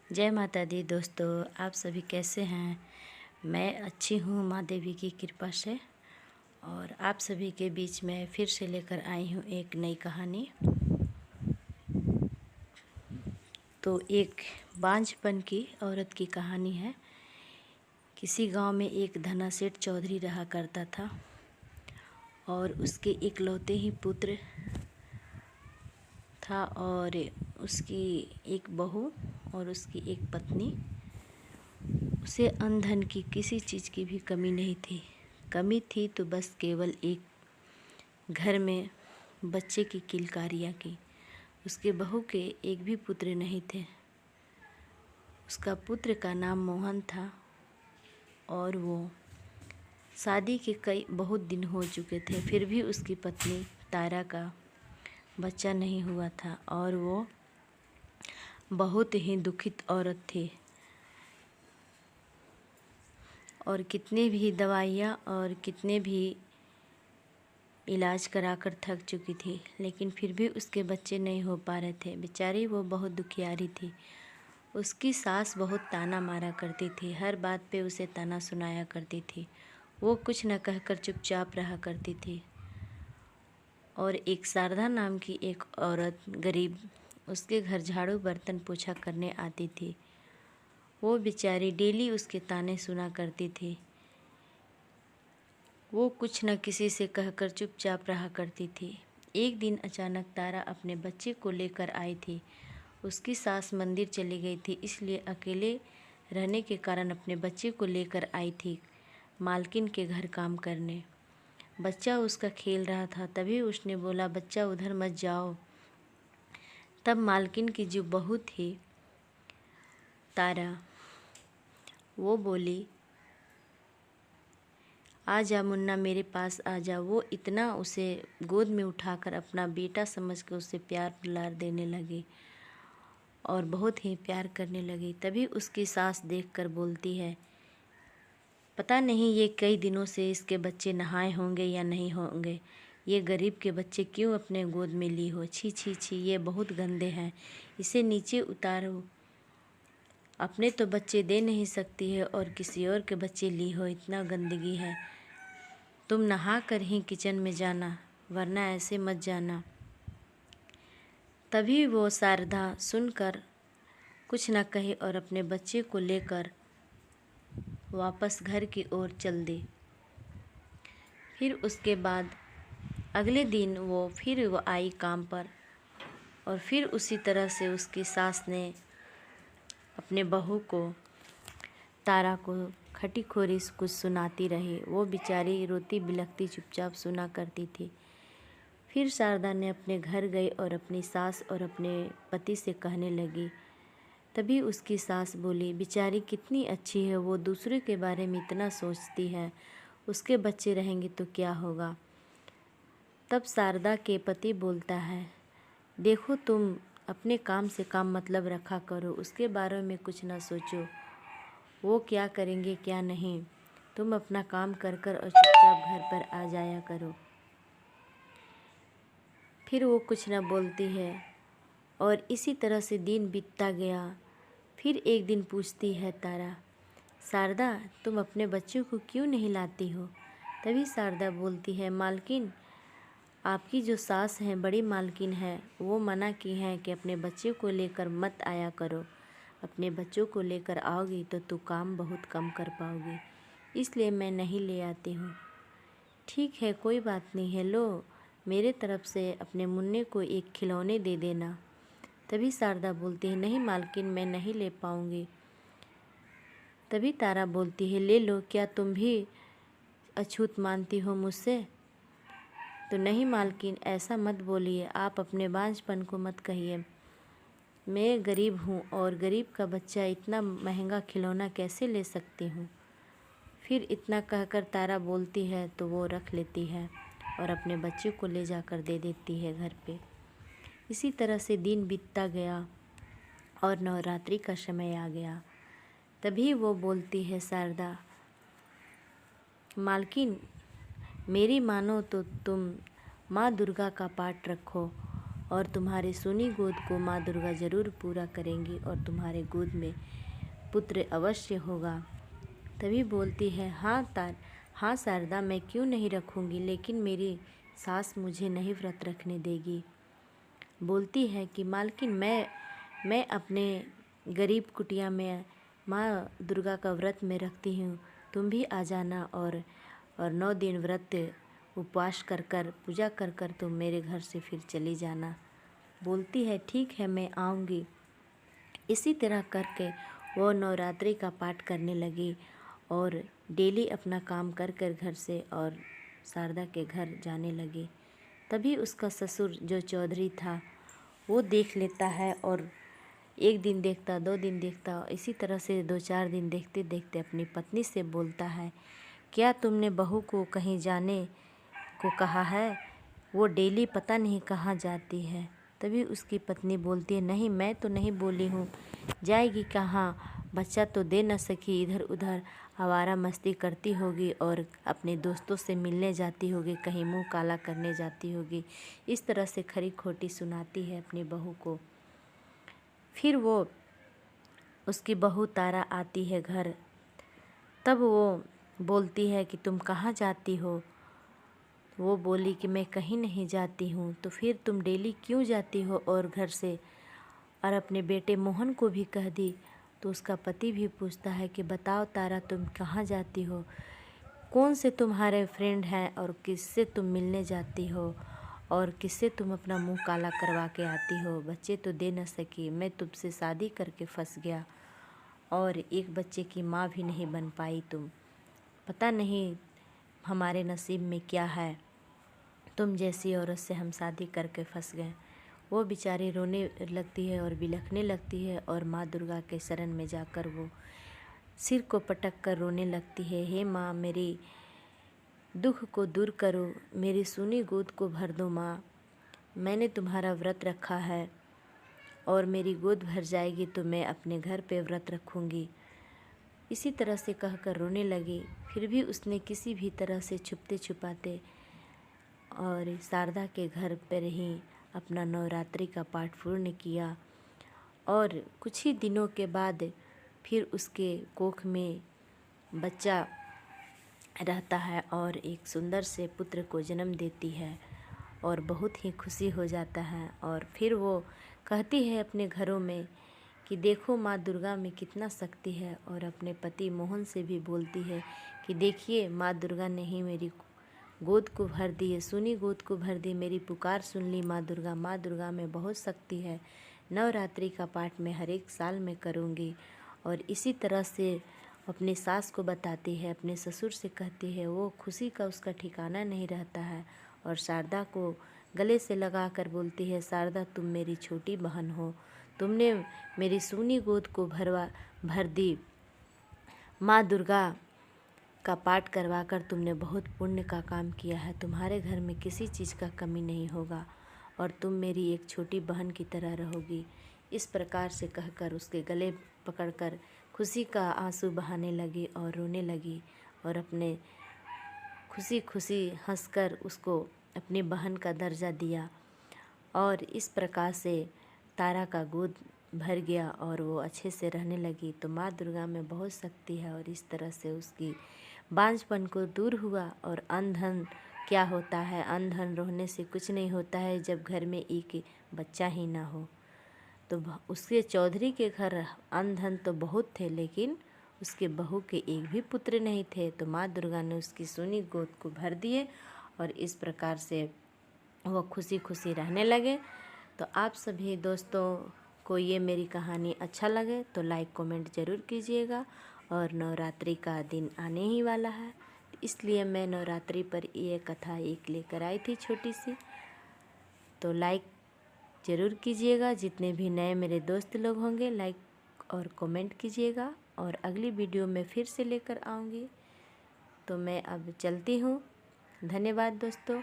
जय माता दी दोस्तों, आप सभी कैसे हैं। मैं अच्छी हूँ माँ देवी की कृपा से। और आप सभी के बीच में फिर से लेकर आई हूँ एक नई कहानी। तो एक बांझपन की औरत की कहानी है। किसी गांव में एक धना सेठ चौधरी रहा करता था और उसके इकलौते ही पुत्र था और उसकी एक बहू और उसकी एक पत्नी। उसे अन्न धन की किसी चीज़ की भी कमी नहीं थी। कमी थी तो बस केवल एक घर में बच्चे की किलकारियाँ की। उसके बहू के एक भी पुत्र नहीं थे। उसका पुत्र का नाम मोहन था और वो शादी के कई बहुत दिन हो चुके थे, फिर भी उसकी पत्नी तारा का बच्चा नहीं हुआ था और वो बहुत ही दुखित औरत थी। और कितने भी दवाइयाँ और कितने भी इलाज कराकर थक चुकी थी, लेकिन फिर भी उसके बच्चे नहीं हो पा रहे थे। बेचारी वो बहुत दुखियारी थी। उसकी सास बहुत ताना मारा करती थी, हर बात पे उसे ताना सुनाया करती थी। वो कुछ न कहकर चुपचाप रहा करती थी। और एक शारदा नाम की एक औरत गरीब उसके घर झाड़ू बर्तन पोछा करने आती थी। वो बेचारी डेली उसके ताने सुना करती थी। वो कुछ न किसी से कहकर चुपचाप रहा करती थी। एक दिन अचानक तारा अपने बच्चे को लेकर आई थी। उसकी सास मंदिर चली गई थी, इसलिए अकेले रहने के कारण अपने बच्चे को लेकर आई थी मालकिन के घर काम करने। बच्चा उसका खेल रहा था, तभी उसने बोला, बच्चा उधर मत जाओ। तब मालकिन की जो बहू थी तारा, वो बोली, आ जा मुन्ना, मेरे पास आ जा। वो इतना उसे गोद में उठाकर अपना बेटा समझ कर उसे प्यार दुलार देने लगी और बहुत ही प्यार करने लगी। तभी उसकी सास देखकर बोलती है, पता नहीं ये कई दिनों से इसके बच्चे नहाए होंगे या नहीं होंगे। ये गरीब के बच्चे क्यों अपने गोद में ली हो। छी छी छी, ये बहुत गंदे हैं, इसे नीचे उतारो। अपने तो बच्चे दे नहीं सकती है और किसी और के बच्चे ली हो, इतना गंदगी है। तुम नहा कर ही किचन में जाना, वरना ऐसे मत जाना। तभी वो शारदा सुनकर कुछ न कही और अपने बच्चे को लेकर वापस घर की ओर चल दी। फिर उसके बाद अगले दिन वो आई काम पर और फिर उसी तरह से उसकी सास ने अपने बहू को, तारा को खटी खोरी कुछ सुनाती रही। वो बेचारी रोती बिलखती चुपचाप सुना करती थी। फिर शारदा ने अपने घर गई और अपनी सास और अपने पति से कहने लगी। तभी उसकी सास बोली, बेचारी कितनी अच्छी है, वो दूसरे के बारे में इतना सोचती है, उसके बच्चे रहेंगे तो क्या होगा। तब शारदा के पति बोलता है, देखो तुम अपने काम से काम मतलब रखा करो, उसके बारे में कुछ ना सोचो, वो क्या करेंगे क्या नहीं। तुम अपना काम कर कर और चुपचाप घर पर आ जाया करो। फिर वो कुछ न बोलती है और इसी तरह से दिन बीतता गया। फिर एक दिन पूछती है तारा, शारदा तुम अपने बच्चों को क्यों नहीं लाती हो। तभी शारदा बोलती है, मालकिन आपकी जो सास हैं, बड़ी मालकिन है, वो मना की हैं कि अपने बच्चे को लेकर मत आया करो। अपने बच्चों को लेकर आओगी तो तू काम बहुत कम कर पाओगी, इसलिए मैं नहीं ले आती हूँ। ठीक है, कोई बात नहीं है, लो मेरे तरफ से अपने मुन्ने को एक खिलौने दे देना। तभी शारदा बोलती है, नहीं मालकिन, मैं नहीं ले पाऊँगी। तभी तारा बोलती है, ले लो, क्या तुम भी अछूत मानती हो मुझसे। तो नहीं मालकिन, ऐसा मत बोलिए, आप अपने बांझपन को मत कहिए। मैं गरीब हूँ और गरीब का बच्चा इतना महंगा खिलौना कैसे ले सकती हूँ। फिर इतना कहकर तारा बोलती है तो वो रख लेती है और अपने बच्चे को ले जाकर दे देती है घर पे। इसी तरह से दिन बीतता गया और नवरात्रि का समय आ गया। तभी वो बोलती है शारदा, मालकिन मेरी मानो तो तुम माँ दुर्गा का पाठ रखो और तुम्हारे सुनी गोद को माँ दुर्गा ज़रूर पूरा करेंगी और तुम्हारे गोद में पुत्र अवश्य होगा। तभी बोलती है, हाँ शारदा, मैं क्यों नहीं रखूँगी, लेकिन मेरी सास मुझे नहीं व्रत रखने देगी। बोलती है कि मालकिन, मैं अपने गरीब कुटिया में माँ दुर्गा का व्रत में रखती हूँ, तुम भी आ जाना और 9 दिन व्रत उपवास कर पूजा कर तुम मेरे घर से फिर चली जाना। बोलती है, ठीक है, मैं आऊँगी। इसी तरह करके वो नवरात्रि का पाठ करने लगी और डेली अपना काम कर घर से और शारदा के घर जाने लगी। तभी उसका ससुर जो चौधरी था वो देख लेता है और 1 दिन देखता, 2 दिन देखता, इसी तरह से 2-4 दिन देखते देखते अपनी पत्नी से बोलता है, क्या तुमने बहू को कहीं जाने को कहा है? वो डेली पता नहीं कहाँ जाती है। तभी उसकी पत्नी बोलती है, नहीं, मैं तो नहीं बोली हूँ, जाएगी कहाँ, बच्चा तो दे न सकी, इधर उधर आवारा मस्ती करती होगी और अपने दोस्तों से मिलने जाती होगी, कहीं मुंह काला करने जाती होगी। इस तरह से खरी खोटी सुनाती है अपनी बहू को। फिर वो उसकी बहू तारा आती है घर। तब वो बोलती है कि तुम कहाँ जाती हो? वो बोली कि मैं कहीं नहीं जाती हूँ। तो फिर तुम डेली क्यों जाती हो और घर से? और अपने बेटे मोहन को भी कह दी। तो उसका पति भी पूछता है कि बताओ तारा, तुम कहाँ जाती हो, कौन से तुम्हारे फ्रेंड हैं और किससे तुम मिलने जाती हो और किससे तुम अपना मुंह काला करवा के आती हो? बच्चे तो दे न सकी, मैं तुमसे शादी करके फंस गया और एक बच्चे की माँ भी नहीं बन पाई तुम। पता नहीं हमारे नसीब में क्या है, तुम जैसी औरत से हम शादी करके फंस गए। वो बेचारी रोने लगती है और बिलखने लगती है और माँ दुर्गा के शरण में जाकर वो सिर को पटक कर रोने लगती है, हे माँ, मेरी दुख को दूर करो, मेरी सूनी गोद को भर दो माँ, मैंने तुम्हारा व्रत रखा है और मेरी गोद भर जाएगी तो मैं अपने घर पे व्रत रखूँगी। इसी तरह से कहकर रोने लगी। फिर भी उसने किसी भी तरह से छुपते छुपाते और शारदा के घर पर ही अपना नवरात्रि का पाठ पूर्ण किया और कुछ ही दिनों के बाद फिर उसके कोख में बच्चा रहता है और एक सुंदर से पुत्र को जन्म देती है और बहुत ही खुशी हो जाता है। और फिर वो कहती है अपने घरों में कि देखो माँ दुर्गा में कितना शक्ति है, और अपने पति मोहन से भी बोलती है कि देखिए माँ दुर्गा ने ही मेरी गोद को भर दी है, सुनी गोद को भर दी, मेरी पुकार सुन ली माँ दुर्गा में बहुत शक्ति है, नवरात्रि का पाठ मैं हर एक साल में करूँगी। और इसी तरह से अपनी सास को बताती है, अपने ससुर से कहती है। वो खुशी का उसका ठिकाना नहीं रहता है और शारदा को गले से लगा कर बोलती है, शारदा तुम मेरी छोटी बहन हो, तुमने मेरी सूनी गोद को भर दी, माँ दुर्गा का पाठ करवा कर तुमने बहुत पुण्य का काम किया है, तुम्हारे घर में किसी चीज़ का कमी नहीं होगा और तुम मेरी एक छोटी बहन की तरह रहोगी। इस प्रकार से कहकर उसके गले पकड़कर खुशी का आंसू बहाने लगी और रोने लगी और अपने खुशी खुशी हंसकर उसको अपनी बहन का दर्जा दिया। और इस प्रकार से तारा का गोद भर गया और वो अच्छे से रहने लगी। तो माँ दुर्गा में बहुत शक्ति है और इस तरह से उसकी बांझपन को दूर हुआ। और अनधन क्या होता है, अनधन रहने से कुछ नहीं होता है जब घर में एक बच्चा ही ना हो। तो उसके चौधरी के घर अनधन तो बहुत थे, लेकिन उसके बहू के एक भी पुत्र नहीं थे। तो माँ दुर्गा ने उसकी सोनी गोद को भर दिए और इस प्रकार से वो खुशी खुशी रहने लगे। तो आप सभी दोस्तों को ये मेरी कहानी अच्छा लगे तो लाइक कमेंट ज़रूर कीजिएगा। और नवरात्रि का दिन आने ही वाला है, इसलिए मैं नवरात्रि पर ये कथा एक लेकर आई थी छोटी सी। तो लाइक ज़रूर कीजिएगा, जितने भी नए मेरे दोस्त लोग होंगे लाइक और कमेंट कीजिएगा। और अगली वीडियो में फिर से लेकर आऊँगी। तो मैं अब चलती हूँ। धन्यवाद दोस्तों।